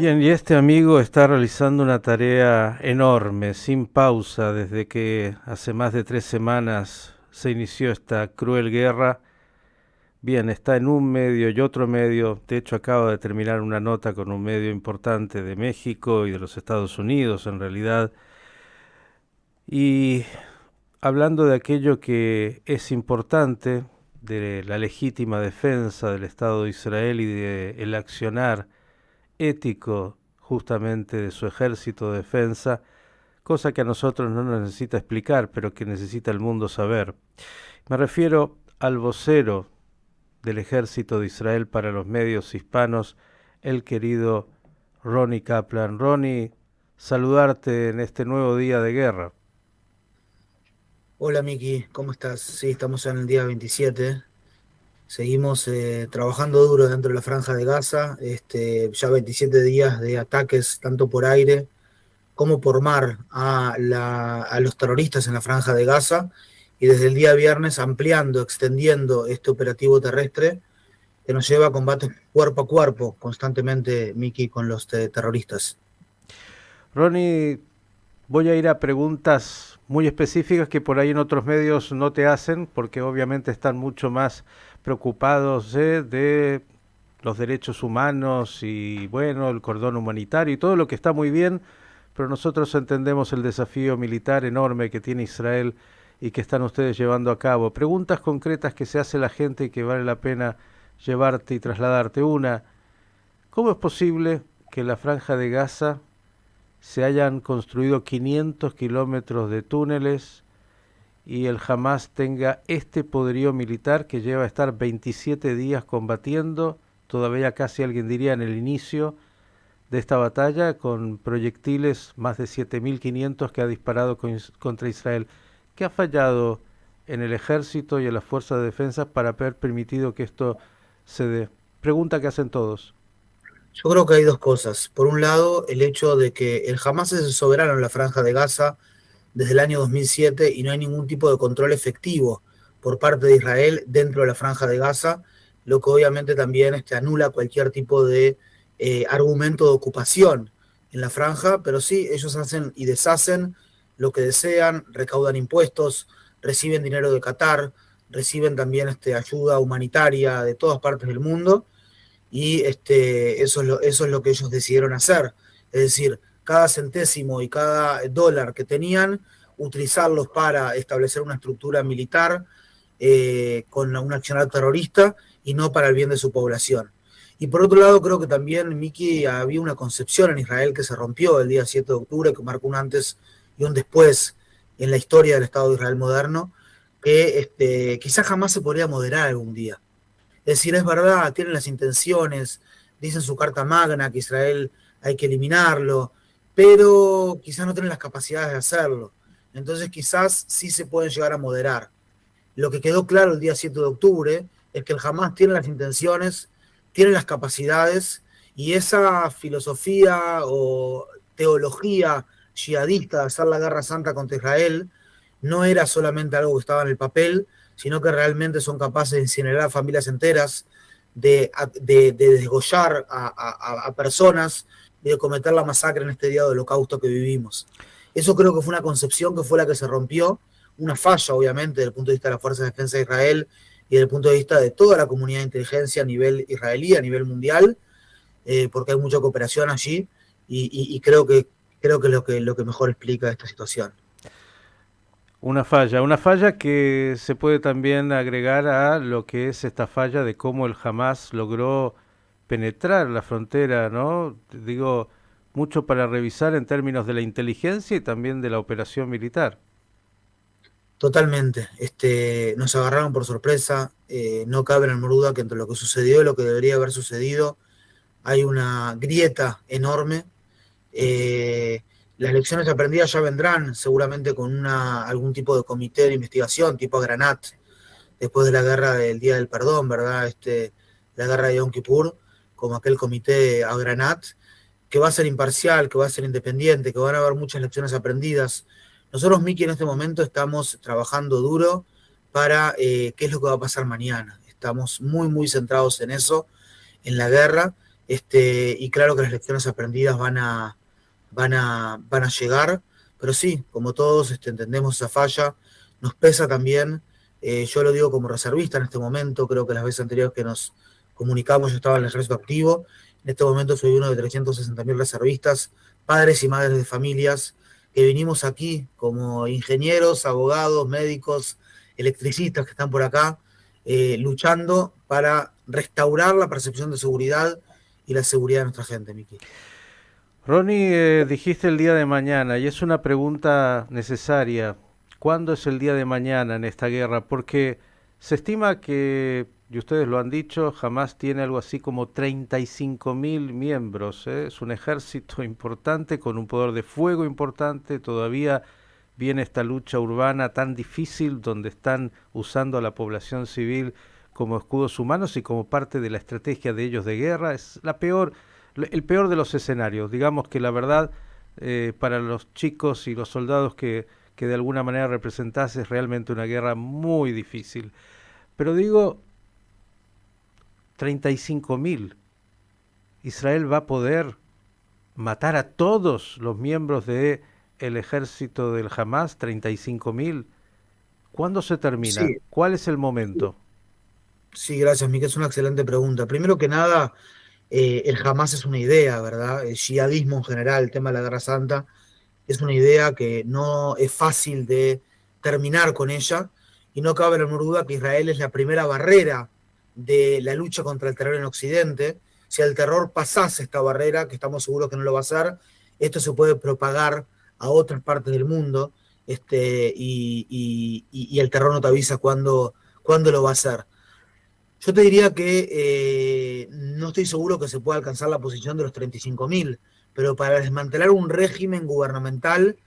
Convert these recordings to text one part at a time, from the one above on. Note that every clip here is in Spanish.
Bien, y este amigo está realizando una tarea enorme, sin pausa, desde que hace más de 3 semanas se inició esta cruel guerra. Bien, está en un medio y otro medio. De hecho, acaba de terminar una nota con un medio importante de México y de los Estados Unidos, en realidad. Y hablando de aquello que es importante, de la legítima defensa del Estado de Israel y de el accionar ético justamente de su ejército de defensa, cosa que a nosotros no nos necesita explicar, pero que necesita el mundo saber. Me refiero al vocero del ejército de Israel para los medios hispanos, el querido Ronnie Kaplan. Ronnie, saludarte en este nuevo día de guerra. Hola Miki, ¿cómo estás? Sí, estamos en el día 27. Seguimos trabajando duro dentro de la Franja de Gaza. Ya 27 días de ataques tanto por aire como por mar a los terroristas en la Franja de Gaza. Y desde el día viernes ampliando, extendiendo este operativo terrestre que nos lleva a combates cuerpo a cuerpo constantemente, Miki, con los terroristas. Ronnie, voy a ir a preguntas muy específicas que por ahí en otros medios no te hacen, porque obviamente están mucho más preocupados de los derechos humanos y bueno, el cordón humanitario y todo lo que está muy bien, pero nosotros entendemos el desafío militar enorme que tiene Israel y que están ustedes llevando a cabo. Preguntas concretas que se hace la gente y que vale la pena llevarte y trasladarte. Una, ¿cómo es posible que la franja de Gaza se hayan construido 500 kilómetros de túneles y el Hamas tenga este poderío militar que lleva a estar 27 días combatiendo, todavía casi alguien diría en el inicio de esta batalla, con proyectiles más de 7.500 que ha disparado contra Israel? ¿Qué ha fallado en el ejército y en las fuerzas de defensa para haber permitido que esto se dé? Pregunta que hacen todos. Yo creo que hay dos cosas. Por un lado, el hecho de que el Hamas es el soberano en la Franja de Gaza desde el año 2007 y no hay ningún tipo de control efectivo por parte de Israel dentro de la Franja de Gaza, lo que obviamente también anula cualquier tipo de argumento de ocupación en la franja, pero sí, ellos hacen y deshacen lo que desean, recaudan impuestos, reciben dinero de Qatar, reciben también ayuda humanitaria de todas partes del mundo y eso es lo que ellos decidieron hacer. Es decir, cada centésimo y cada dólar que tenían, utilizarlos para establecer una estructura militar con un accionar terrorista y no para el bien de su población. Y por otro lado, creo que también, Miki, había una concepción en Israel que se rompió el día 7 de octubre, que marcó un antes y un después en la historia del Estado de Israel moderno, que quizás jamás se podría moderar algún día. Es decir, es verdad, tienen las intenciones, dicen su carta magna que Israel hay que eliminarlo, pero quizás no tienen las capacidades de hacerlo. Entonces quizás sí se pueden llegar a moderar. Lo que quedó claro el día 7 de octubre es que el Hamas tiene las intenciones, tiene las capacidades y esa filosofía o teología yihadista de hacer la guerra santa contra Israel no era solamente algo que estaba en el papel, sino que realmente son capaces de incinerar a familias enteras, de desgollar a personas y de cometer la masacre en este día de holocausto que vivimos. Eso creo que fue una concepción que fue la que se rompió, una falla obviamente desde el punto de vista de la Fuerza de Defensa de Israel y desde el punto de vista de toda la comunidad de inteligencia a nivel israelí, a nivel mundial, porque hay mucha cooperación allí y creo que es lo que mejor explica esta situación. Una falla que se puede también agregar a lo que es esta falla de cómo el Hamas logró penetrar la frontera, ¿no? Digo, mucho para revisar en términos de la inteligencia y también de la operación militar. Totalmente. Nos agarraron por sorpresa. No cabe en el duda que entre lo que sucedió y lo que debería haber sucedido hay una grieta enorme. Eh, las lecciones aprendidas ya vendrán seguramente con algún tipo de comité de investigación, tipo Granat, después de la guerra del Día del Perdón, ¿verdad? La guerra de Yom Kippur, como aquel comité a Granat, que va a ser imparcial, que va a ser independiente, que van a haber muchas lecciones aprendidas. Nosotros, Miki, en este momento estamos trabajando duro para qué es lo que va a pasar mañana. Estamos muy, muy centrados en eso, en la guerra. y claro que las lecciones aprendidas van a llegar, pero sí, como todos entendemos esa falla, nos pesa también, yo lo digo como reservista en este momento, creo que las veces anteriores que nos comunicamos yo estaba en el ejército activo, en este momento soy uno de 360.000 reservistas, padres y madres de familias, que vinimos aquí como ingenieros, abogados, médicos, electricistas que están por acá, luchando para restaurar la percepción de seguridad y la seguridad de nuestra gente, Miki. Ronnie, dijiste el día de mañana y es una pregunta necesaria. ¿Cuándo es el día de mañana en esta guerra? Porque se estima que, y ustedes lo han dicho, Hamas tiene algo así como 35.000 miembros. Es un ejército importante con un poder de fuego importante. Todavía viene esta lucha urbana tan difícil donde están usando a la población civil como escudos humanos y como parte de la estrategia de ellos de guerra. Es el peor de los escenarios. Digamos que la verdad, para los chicos y los soldados que de alguna manera representás, es realmente una guerra muy difícil. Pero digo, 35.000. Israel va a poder matar a todos los miembros de el ejército del Hamas, 35.000. ¿Cuándo se termina? Sí, ¿Cuál es el momento? sí, gracias, Miki, es una excelente pregunta. Primero que nada, el Hamas es una idea, ¿verdad? El yihadismo en general, el tema de la Guerra Santa, es una idea que no es fácil de terminar con ella y no cabe la menor duda que Israel es la primera barrera de la lucha contra el terror en Occidente. Si el terror pasase esta barrera, que estamos seguros que no lo va a hacer, esto se puede propagar a otras partes del mundo y el terror no te avisa cuándo lo va a hacer. Yo te diría que no estoy seguro que se pueda alcanzar la posición de los 35.000, pero para desmantelar un régimen gubernamental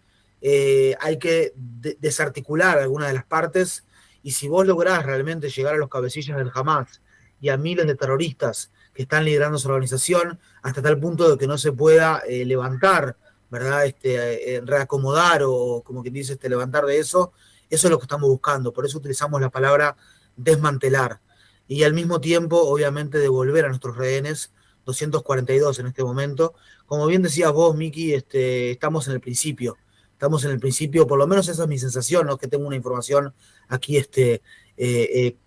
hay que desarticular algunas de las partes y si vos lográs realmente llegar a los cabecillas del Hamas y a miles de terroristas que están liderando su organización hasta tal punto de que no se pueda levantar, ¿verdad? Reacomodar o como quien dice, levantar de eso es lo que estamos buscando. Por eso utilizamos la palabra desmantelar y al mismo tiempo, obviamente, devolver a nuestros rehenes, 242 en este momento. Como bien decías vos, Miki, estamos en el principio. Estamos en el principio, por lo menos esa es mi sensación, no es que tengo una información aquí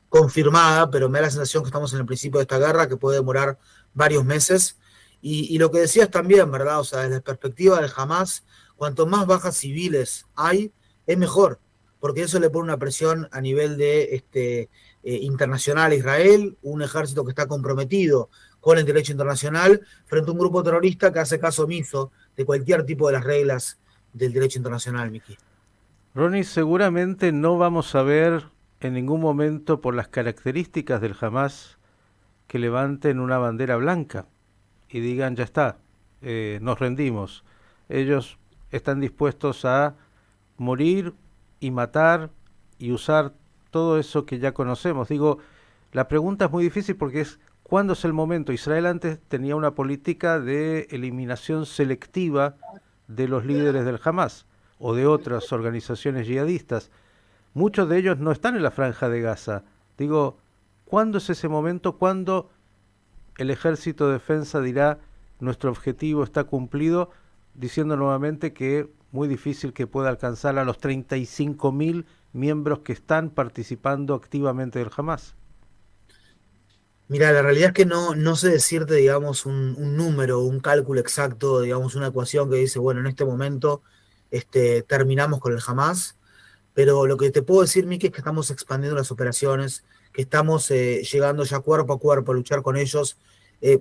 confirmada, pero me da la sensación que estamos en el principio de esta guerra, que puede demorar varios meses. Y lo que decías también, ¿verdad? O sea, desde la perspectiva del Hamas, cuanto más bajas civiles hay, es mejor, porque eso le pone una presión a nivel de internacional a Israel, un ejército que está comprometido con el derecho internacional frente a un grupo terrorista que hace caso omiso de cualquier tipo de las reglas del derecho internacional, Miki. Ronnie, seguramente no vamos a ver en ningún momento por las características del Hamas que levanten una bandera blanca y digan ya está, nos rendimos. Ellos están dispuestos a morir y matar y usar todo eso que ya conocemos. Digo, la pregunta es muy difícil porque es ¿cuándo es el momento? Israel antes tenía una política de eliminación selectiva de los líderes del Hamas o de otras organizaciones yihadistas. Muchos de ellos no están en la franja de Gaza. Digo, ¿cuándo es ese momento? ¿Cuándo el ejército de defensa dirá nuestro objetivo está cumplido? Diciendo nuevamente que muy difícil que pueda alcanzar a los 35.000 miembros que están participando activamente del Hamas. Mira, la realidad es que no sé decirte, digamos, un número, un cálculo exacto, digamos, una ecuación que dice, bueno, en este momento terminamos con el Hamas, pero lo que te puedo decir, Miki, es que estamos expandiendo las operaciones, que estamos llegando ya cuerpo a cuerpo a luchar con ellos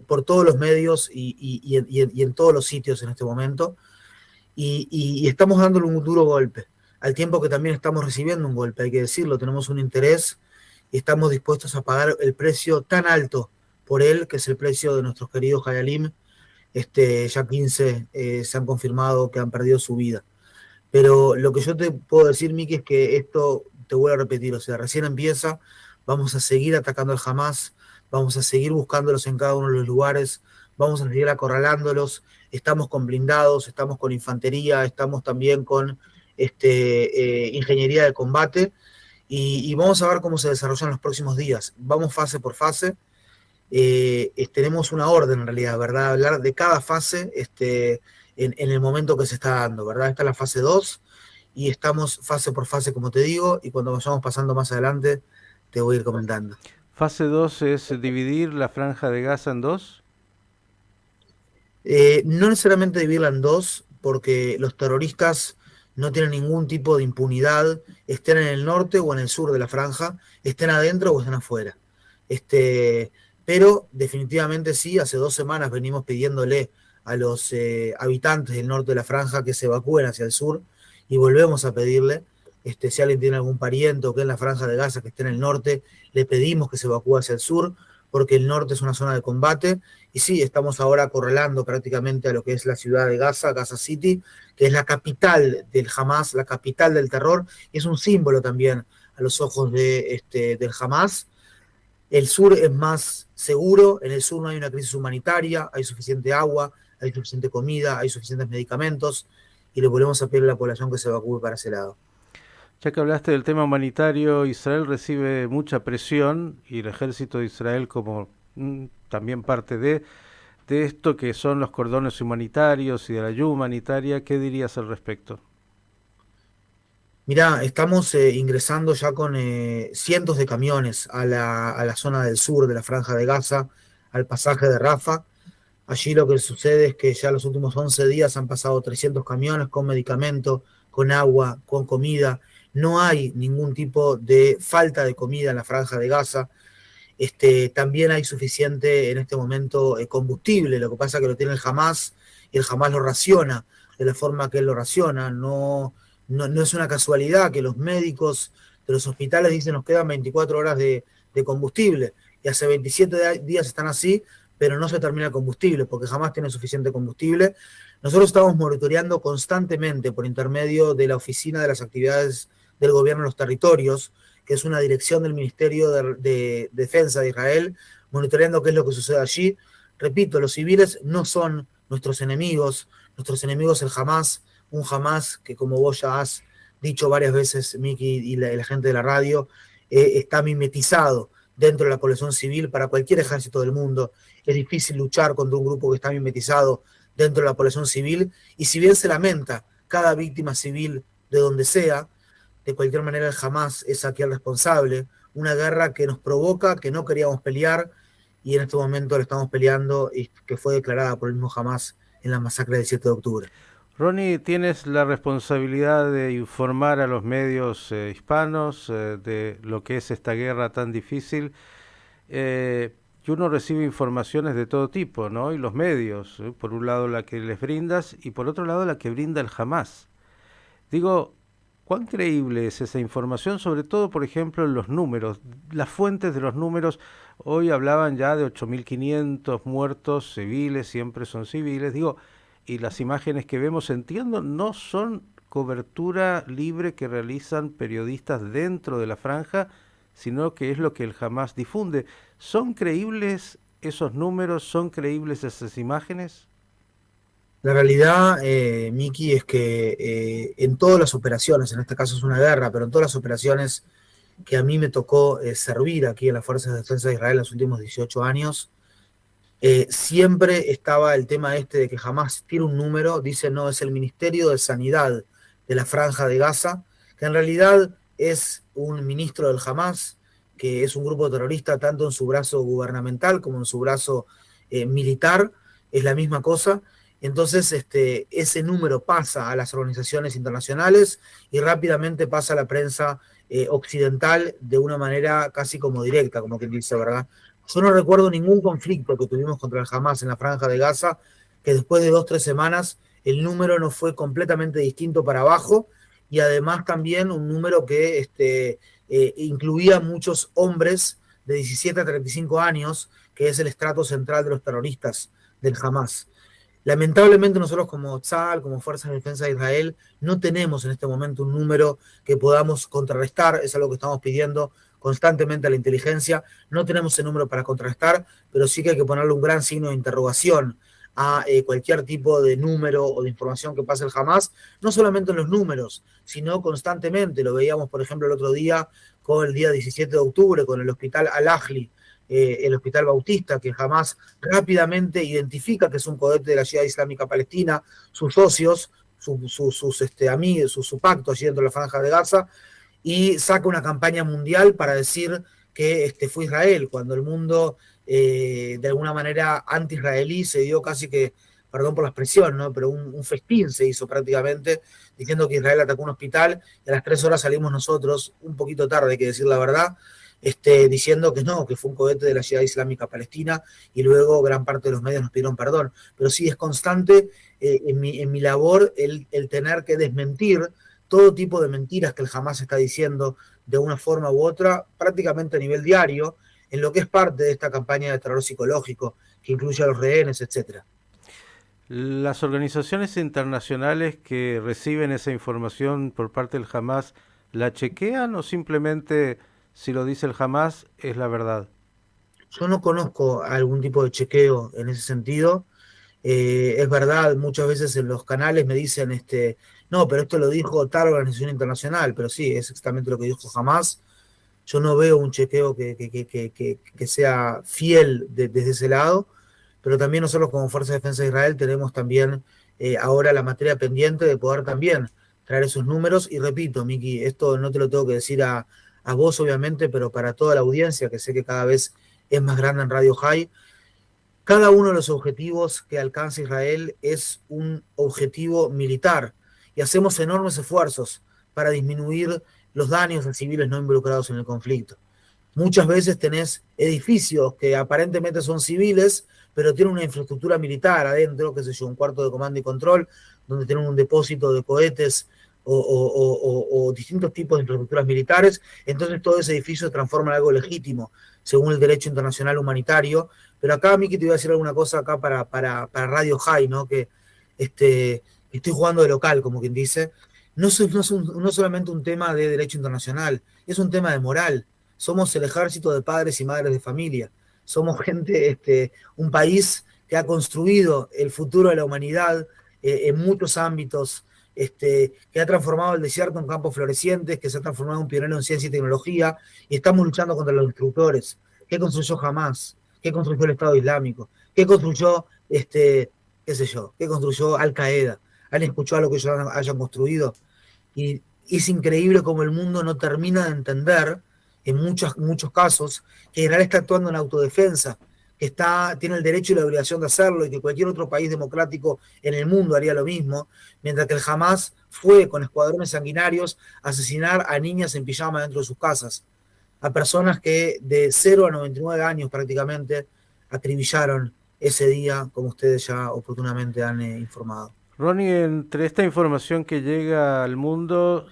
por todos los medios y en todos los sitios en este momento, y estamos dándole un duro golpe, al tiempo que también estamos recibiendo un golpe, hay que decirlo, tenemos un interés y estamos dispuestos a pagar el precio tan alto por él, que es el precio de nuestros queridos Hayalim. Ya 15 se han confirmado que han perdido su vida. Pero lo que yo te puedo decir, Miki, es que esto, te voy a repetir, o sea, recién empieza, vamos a seguir atacando al Hamas, vamos a seguir buscándolos en cada uno de los lugares, vamos a seguir acorralándolos, estamos con blindados, estamos con infantería, estamos también con ingeniería de combate, y vamos a ver cómo se desarrollan los próximos días. Vamos fase por fase, tenemos una orden en realidad, ¿verdad? Hablar de cada fase en el momento que se está dando, ¿verdad? Esta es la fase 2 y estamos fase por fase, como te digo, y cuando vayamos pasando más adelante te voy a ir comentando. Fase 2 es dividir la franja de Gaza en dos. No necesariamente dividirla en dos, porque los terroristas no tienen ningún tipo de impunidad, estén en el norte o en el sur de la franja, estén adentro o estén afuera. Este, pero definitivamente sí, hace 2 semanas venimos pidiéndole a los habitantes del norte de la franja que se evacúen hacia el sur y volvemos a pedirle, si alguien tiene algún pariente o que en la franja de Gaza que esté en el norte, le pedimos que se evacúe hacia el sur, porque el norte es una zona de combate y sí, estamos ahora acorralando prácticamente a lo que es la ciudad de Gaza, Gaza City, que es la capital del Hamas, la capital del terror, y es un símbolo también a los ojos del Hamas. El sur es más seguro, en el sur no hay una crisis humanitaria, hay suficiente agua, hay suficiente comida, hay suficientes medicamentos, y le volvemos a pedir a la población que se evacúe para ese lado. Ya que hablaste del tema humanitario, Israel recibe mucha presión y el ejército de Israel como también parte de esto que son los cordones humanitarios y de la ayuda humanitaria, ¿qué dirías al respecto? Mirá, estamos ingresando ya con cientos de camiones a la zona del sur de la Franja de Gaza, al pasaje de Rafa. Allí lo que sucede es que ya los últimos 11 días han pasado 300 camiones con medicamento, con agua, con comida. No hay ningún tipo de falta de comida en la Franja de Gaza. También hay suficiente en este momento combustible, lo que pasa es que lo tiene el Hamas y el Hamas lo raciona de la forma que él lo raciona. No es una casualidad que los médicos de los hospitales dicen nos quedan 24 horas de combustible y hace 27 días están así, pero no se termina el combustible porque jamás tiene suficiente combustible. Nosotros estamos monitoreando constantemente por intermedio de la Oficina de las Actividades del Gobierno en los Territorios, que es una dirección del Ministerio de Defensa de Israel, monitoreando qué es lo que sucede allí. Repito, los civiles no son nuestros enemigos es el Hamas, un Hamas que, como vos ya has dicho varias veces, Miki y la gente de la radio, está mimetizado dentro de la población civil para cualquier ejército del mundo. Es difícil luchar contra un grupo que está mimetizado dentro de la población civil, y si bien se lamenta cada víctima civil de donde sea, de cualquier manera el Hamas es aquí el responsable, una guerra que nos provoca, que no queríamos pelear, y en este momento la estamos peleando y que fue declarada por el mismo Hamas en la masacre del 7 de octubre. Ronnie, tienes la responsabilidad de informar a los medios hispanos de lo que es esta guerra tan difícil. Y uno recibe informaciones de todo tipo, ¿no? Y los medios, por un lado la que les brindas y por otro lado la que brinda el Hamas. Digo, ¿cuán creíble es esa información? Sobre todo, por ejemplo, en los números. Las fuentes de los números hoy hablaban ya de 8.500 muertos civiles, siempre son civiles. Digo, y las imágenes que vemos, entiendo, no son cobertura libre que realizan periodistas dentro de la franja, sino que es lo que el Hamas difunde. ¿Son creíbles esos números? ¿Son creíbles esas imágenes? La realidad, Miki, es que en todas las operaciones, en este caso es una guerra, pero en todas las operaciones que a mí me tocó servir aquí en las Fuerzas de Defensa de Israel en los últimos 18 años, siempre estaba el tema de que jamás tiene un número, dice no, es el Ministerio de Sanidad de la Franja de Gaza, que en realidad es un ministro del Hamas, que es un grupo terrorista tanto en su brazo gubernamental como en su brazo militar, es la misma cosa. Entonces, ese número pasa a las organizaciones internacionales y rápidamente pasa a la prensa occidental de una manera casi como directa, como quien dice, ¿verdad? Yo no recuerdo ningún conflicto que tuvimos contra el Hamas en la Franja de Gaza, que después de 2 o 3 semanas el número no fue completamente distinto para abajo, y además también un número que incluía muchos hombres de 17 a 35 años, que es el estrato central de los terroristas del Hamas. Lamentablemente nosotros como Tzal, como Fuerzas de Defensa de Israel, no tenemos en este momento un número que podamos contrarrestar, es algo que estamos pidiendo constantemente a la inteligencia, no tenemos ese número para contrarrestar, pero sí que hay que ponerle un gran signo de interrogación a cualquier tipo de número o de información que pase el Hamas, no solamente en los números, sino constantemente. Lo veíamos, por ejemplo, el otro día con el día 17 de octubre, con el hospital Al-Ahli, el Hospital Bautista, que jamás rápidamente identifica que es un cohete de la Ciudad Islámica Palestina, sus socios, sus amigos, su pacto allí dentro de la Franja de Gaza, y saca una campaña mundial para decir que fue Israel, cuando el mundo de alguna manera anti-israelí se dio casi que, perdón por la expresión, ¿no? Pero un festín se hizo prácticamente, diciendo que Israel atacó un hospital, y a las 3 horas salimos nosotros, un poquito tarde, hay que decir la verdad, diciendo que no, que fue un cohete de la Ciudad Islámica Palestina, y luego gran parte de los medios nos pidieron perdón. Pero sí es constante en mi labor el tener que desmentir todo tipo de mentiras que el Hamas está diciendo de una forma u otra, prácticamente a nivel diario, en lo que es parte de esta campaña de terror psicológico, que incluye a los rehenes, etcétera. Las organizaciones internacionales que reciben esa información por parte del Hamas, ¿la chequean o simplemente si lo dice el Hamas es la verdad? Yo no conozco algún tipo de chequeo en ese sentido. Es verdad, muchas veces en los canales me dicen, no, pero esto lo dijo tal organización internacional, pero sí, es exactamente lo que dijo Hamas. Yo no veo un chequeo que sea fiel desde ese lado, pero también nosotros como Fuerza de Defensa de Israel tenemos también ahora la materia pendiente de poder también traer esos números. Y repito, Miki, esto no te lo tengo que decir a vos obviamente, pero para toda la audiencia, que sé que cada vez es más grande en Radio High, cada uno de los objetivos que alcanza Israel es un objetivo militar y hacemos enormes esfuerzos para disminuir los daños a civiles no involucrados en el conflicto. Muchas veces tenés edificios que aparentemente son civiles, pero tienen una infraestructura militar adentro, qué sé yo, un cuarto de comando y control, donde tienen un depósito de cohetes o distintos tipos de infraestructuras militares. Entonces todo ese edificio se transforma en algo legítimo, según el derecho internacional humanitario. Pero acá, Miki, te voy a decir alguna cosa acá para Radio High, ¿no? Que estoy jugando de local, como quien dice. No es solamente un tema de derecho internacional, es un tema de moral. Somos el ejército de padres y madres de familia. Somos gente, un país que ha construido el futuro de la humanidad en muchos ámbitos, que ha transformado el desierto en campos florecientes, que se ha transformado en un pionero en ciencia y tecnología, y estamos luchando contra los destructores. ¿Qué construyó Hamas? ¿Qué construyó el Estado Islámico? ¿Qué construyó, qué sé yo, qué construyó Al Qaeda? ¿Han escuchado lo que ellos hayan construido? Y es increíble cómo el mundo no termina de entender, en muchos casos, que Israel está actuando en autodefensa, que tiene el derecho y la obligación de hacerlo y que cualquier otro país democrático en el mundo haría lo mismo, mientras que el Hamas fue con escuadrones sanguinarios a asesinar a niñas en pijama dentro de sus casas, a personas que de 0 a 99 años prácticamente acribillaron ese día, como ustedes ya oportunamente han informado. Ronnie, entre esta información que llega al mundo,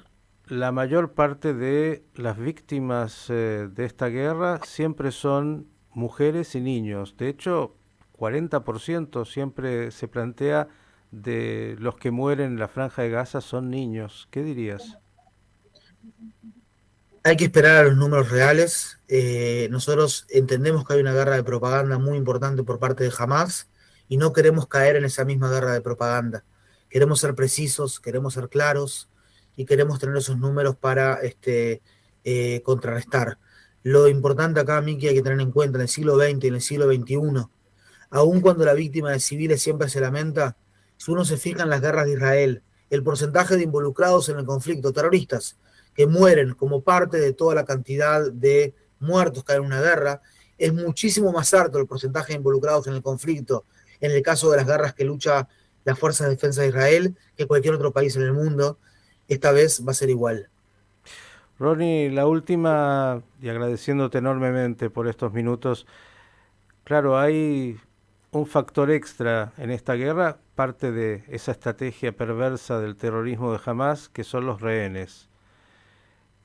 la mayor parte de las víctimas de esta guerra siempre son mujeres y niños. De hecho, 40% siempre se plantea de los que mueren en la Franja de Gaza son niños. ¿Qué dirías? Hay que esperar a los números reales. Nosotros entendemos que hay una guerra de propaganda muy importante por parte de Hamas y no queremos caer en esa misma guerra de propaganda. Queremos ser precisos, queremos ser claros y queremos tener esos números para contrarrestar. Lo importante acá, Miki, hay que tener en cuenta en el siglo XX y en el siglo XXI, aun cuando la víctima de civiles siempre se lamenta, si uno se fija en las guerras de Israel, el porcentaje de involucrados en el conflicto, terroristas, que mueren como parte de toda la cantidad de muertos que hay en una guerra, es muchísimo más alto el porcentaje de involucrados en el conflicto, en el caso de las guerras que lucha las fuerzas de defensa de Israel, que cualquier otro país en el mundo. Esta vez va a ser igual. Ronnie, la última, y agradeciéndote enormemente por estos minutos. Claro, hay un factor extra en esta guerra, parte de esa estrategia perversa del terrorismo de Hamas, que son los rehenes.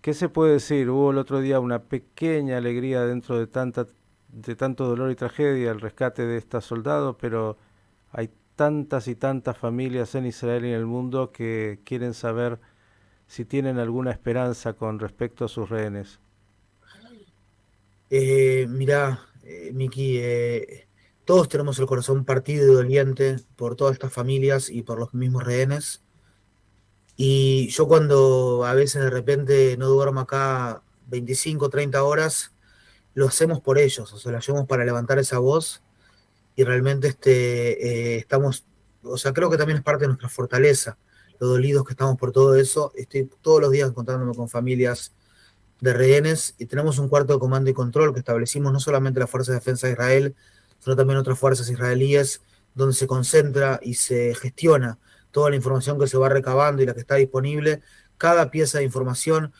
¿Qué se puede decir? Hubo el otro día una pequeña alegría dentro de tanto dolor y tragedia, el rescate de estos soldados, pero hay tantas y tantas familias en Israel y en el mundo que quieren saber si tienen alguna esperanza con respecto a sus rehenes. Mirá, Miki, todos tenemos el corazón partido y doliente por todas estas familias y por los mismos rehenes. Y yo cuando a veces de repente no duermo acá 25, 30 horas, lo hacemos por ellos, o sea, lo hacemos para levantar esa voz y realmente estamos, o sea, creo que también es parte de nuestra fortaleza, lo dolidos que estamos por todo eso. Estoy todos los días encontrándome con familias de rehenes y tenemos un cuarto de comando y control que establecimos no solamente la Fuerza de Defensa de Israel, sino también otras fuerzas israelíes, donde se concentra y se gestiona toda la información que se va recabando y la que está disponible, cada pieza de información.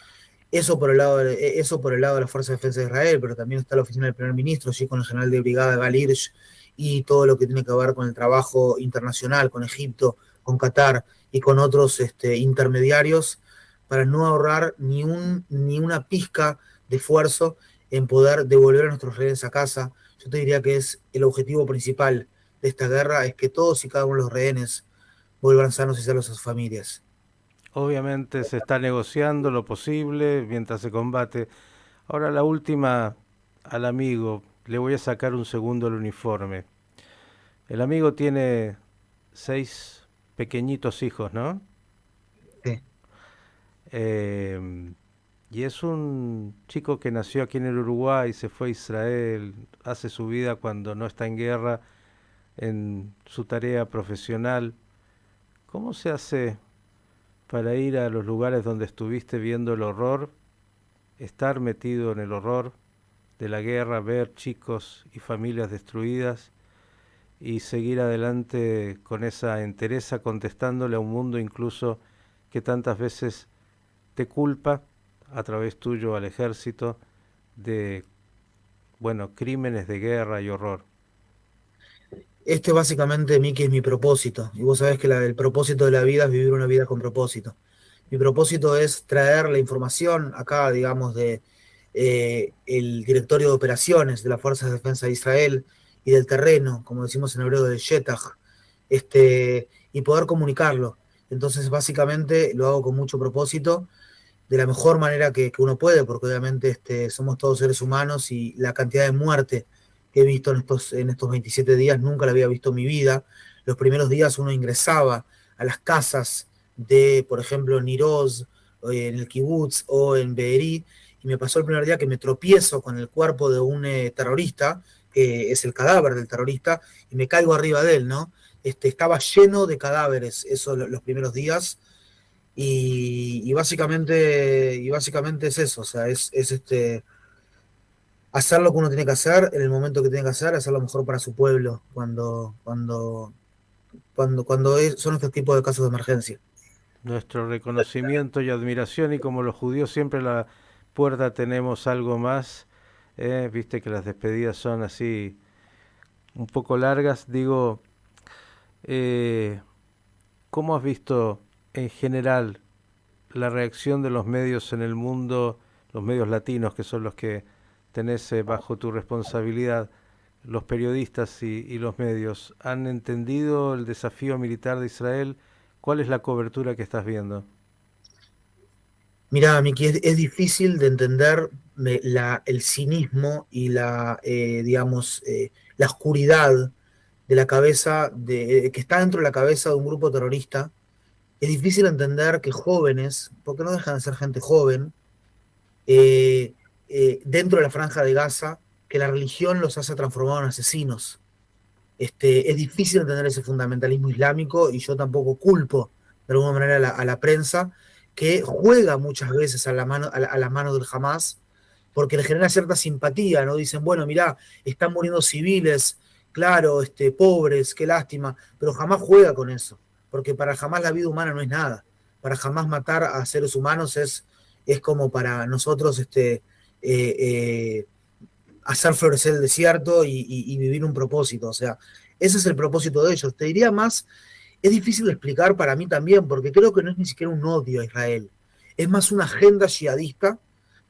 Eso por el lado de la Fuerza de Defensa de Israel, pero también está la oficina del primer ministro, ¿sí? Con el general de brigada Gal Hirsch y todo lo que tiene que ver con el trabajo internacional, con Egipto, con Qatar y con otros intermediarios, para no ahorrar ni una pizca de esfuerzo en poder devolver a nuestros rehenes a casa. Yo te diría que es el objetivo principal de esta guerra, es que todos y cada uno de los rehenes vuelvan sanos y salvos a sus familias. Obviamente se está negociando lo posible mientras se combate. Ahora la última al amigo, le voy a sacar un segundo el uniforme. El amigo tiene 6 pequeñitos hijos, ¿no? Sí. Eh, y es un chico que nació aquí en el Uruguay, se fue a Israel, hace su vida cuando no está en guerra, en su tarea profesional. ¿Cómo se hace para ir a los lugares donde estuviste viendo el horror, estar metido en el horror de la guerra, ver chicos y familias destruidas y seguir adelante con esa entereza contestándole a un mundo incluso que tantas veces te culpa a través tuyo al ejército de, bueno, crímenes de guerra y horror? Básicamente, Miki, es mi propósito. Y vos sabés que el propósito de la vida es vivir una vida con propósito. Mi propósito es traer la información acá, digamos, de el directorio de operaciones de las Fuerzas de Defensa de Israel y del terreno, como decimos en hebreo, del Shetach, y poder comunicarlo. Entonces, básicamente, lo hago con mucho propósito, de la mejor manera que uno puede, porque obviamente somos todos seres humanos y la cantidad de muerte que he visto en estos 27 días nunca la había visto en mi vida. Los primeros días uno ingresaba a las casas de, por ejemplo, Niroz, en el kibutz o en Be'eri, y me pasó el primer día que me tropiezo con el cuerpo de un terrorista, que es el cadáver del terrorista, y me caigo arriba de él, ¿no? Estaba lleno de cadáveres, eso los primeros días, y básicamente es eso, o sea, es hacer lo que uno tiene que hacer en el momento que tiene que hacer lo mejor para su pueblo cuando son estos tipos de casos de emergencia. Nuestro reconocimiento y admiración, y como los judíos siempre a la puerta tenemos algo más, viste que las despedidas son así un poco largas, digo, eh, ¿cómo has visto en general la reacción de los medios en el mundo, los medios latinos que son los que tenés bajo tu responsabilidad, los periodistas y los medios, han entendido el desafío militar de Israel? ¿Cuál es la cobertura que estás viendo? Mirá, Miki, es difícil de entender el cinismo y digamos, la oscuridad de la cabeza, que está dentro de la cabeza de un grupo terrorista. Es difícil entender que jóvenes, porque no dejan de ser gente joven, eh, dentro de la franja de Gaza, que la religión los hace transformar en asesinos. Es difícil entender ese fundamentalismo islámico y yo tampoco culpo de alguna manera a la prensa que juega muchas veces a la mano del Hamas porque le genera cierta simpatía, ¿no? Dicen, bueno, mirá, están muriendo civiles, claro, pobres, qué lástima, pero jamás juega con eso, porque para jamás la vida humana no es nada. Para jamás matar a seres humanos es como para nosotros hacer florecer el desierto y vivir un propósito. O sea, ese es el propósito de ellos. Te diría más, es difícil de explicar para mí también, porque creo que no es ni siquiera un odio a Israel. Es más una agenda yihadista,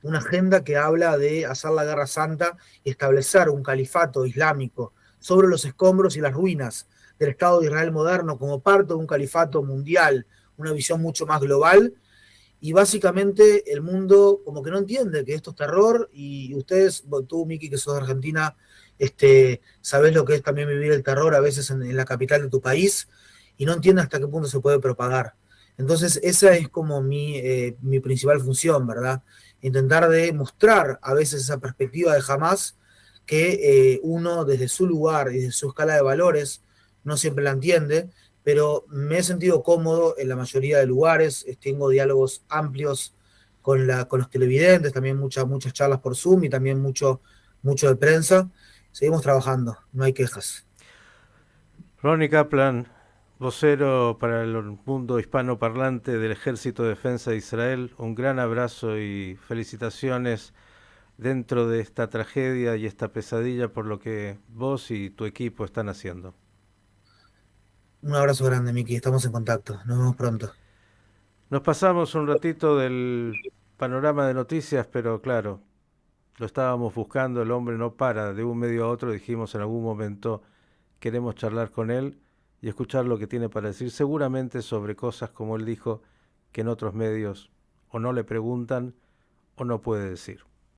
una agenda que habla de hacer la guerra santa y establecer un califato islámico sobre los escombros y las ruinas del Estado de Israel moderno como parte de un califato mundial, una visión mucho más global, y básicamente el mundo como que no entiende que esto es terror y ustedes, tú, Miki, que sos de Argentina, sabés lo que es también vivir el terror a veces en la capital de tu país y no entiende hasta qué punto se puede propagar. Entonces esa es como mi principal función, ¿verdad? intentar de mostrar a veces esa perspectiva de Hamas que uno desde su lugar y desde su escala de valores no siempre la entiende, pero me he sentido cómodo en la mayoría de lugares, tengo diálogos amplios con los televidentes, también muchas charlas por Zoom y también mucho de prensa. Seguimos trabajando, no hay quejas. Ronnie Kaplan, vocero para el mundo hispanoparlante del Ejército de Defensa de Israel, un gran abrazo y felicitaciones dentro de esta tragedia y esta pesadilla por lo que vos y tu equipo están haciendo. Un abrazo grande, Miki, estamos en contacto, nos vemos pronto. Nos pasamos un ratito del panorama de noticias, pero claro, lo estábamos buscando, el hombre no para, de un medio a otro dijimos en algún momento queremos charlar con él y escuchar lo que tiene para decir, seguramente sobre cosas como él dijo que en otros medios o no le preguntan o no puede decir.